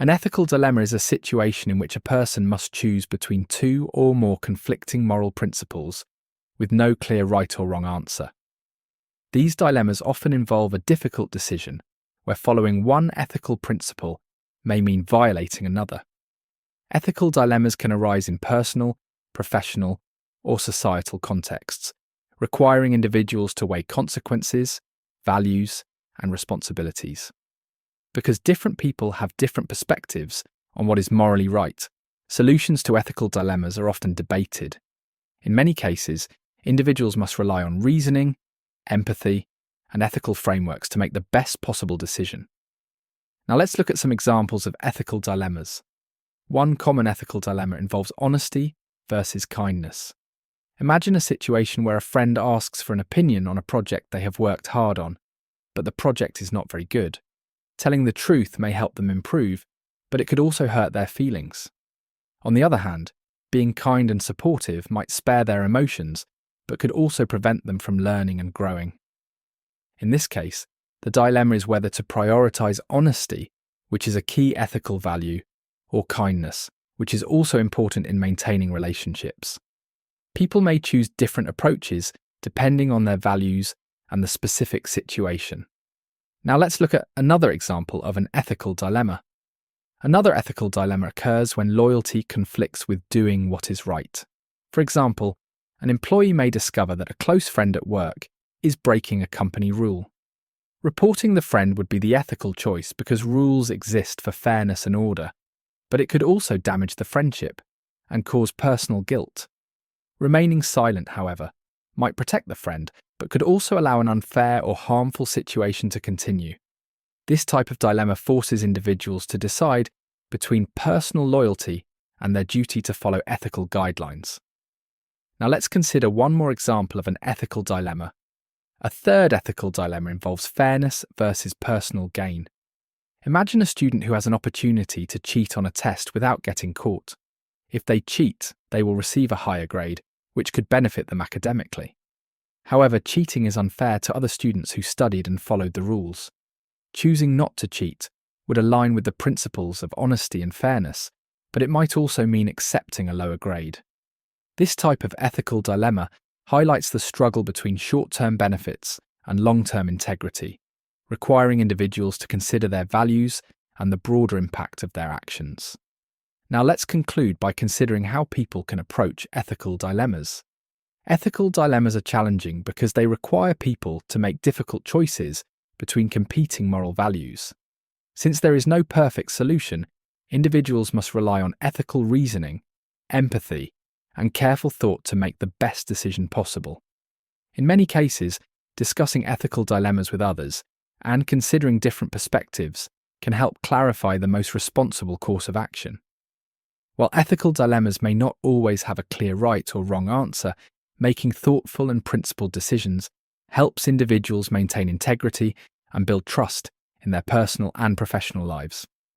An ethical dilemma is a situation in which a person must choose between two or more conflicting moral principles with no clear right or wrong answer. These dilemmas often involve a difficult decision where following one ethical principle may mean violating another. Ethical dilemmas can arise in personal, professional, or societal contexts, requiring individuals to weigh consequences, values, and responsibilities. Because different people have different perspectives on what is morally right, solutions to ethical dilemmas are often debated. In many cases, individuals must rely on reasoning, empathy, and ethical frameworks to make the best possible decision. Now let's look at some examples of ethical dilemmas. One common ethical dilemma involves honesty versus kindness. Imagine a situation where a friend asks for an opinion on a project they have worked hard on, but the project is not very good. Telling the truth may help them improve, but it could also hurt their feelings. On the other hand, being kind and supportive might spare their emotions, but could also prevent them from learning and growing. In this case, the dilemma is whether to prioritize honesty, which is a key ethical value, or kindness, which is also important in maintaining relationships. People may choose different approaches depending on their values and the specific situation. Now let's look at another example of an ethical dilemma. Another ethical dilemma occurs when loyalty conflicts with doing what is right. For example, an employee may discover that a close friend at work is breaking a company rule. Reporting the friend would be the ethical choice because rules exist for fairness and order, but it could also damage the friendship and cause personal guilt. Remaining silent, however, might protect the friend, but could also allow an unfair or harmful situation to continue. This type of dilemma forces individuals to decide between personal loyalty and their duty to follow ethical guidelines. Now let's consider one more example of an ethical dilemma. A third ethical dilemma involves fairness versus personal gain. Imagine a student who has an opportunity to cheat on a test without getting caught. If they cheat, they will receive a higher grade, which could benefit them academically. However, cheating is unfair to other students who studied and followed the rules. Choosing not to cheat would align with the principles of honesty and fairness, but it might also mean accepting a lower grade. This type of ethical dilemma highlights the struggle between short-term benefits and long-term integrity, requiring individuals to consider their values and the broader impact of their actions. Now let's conclude by considering how people can approach ethical dilemmas. Ethical dilemmas are challenging because they require people to make difficult choices between competing moral values. Since there is no perfect solution, individuals must rely on ethical reasoning, empathy, and careful thought to make the best decision possible. In many cases, discussing ethical dilemmas with others and considering different perspectives can help clarify the most responsible course of action. While ethical dilemmas may not always have a clear right or wrong answer, making thoughtful and principled decisions helps individuals maintain integrity and build trust in their personal and professional lives.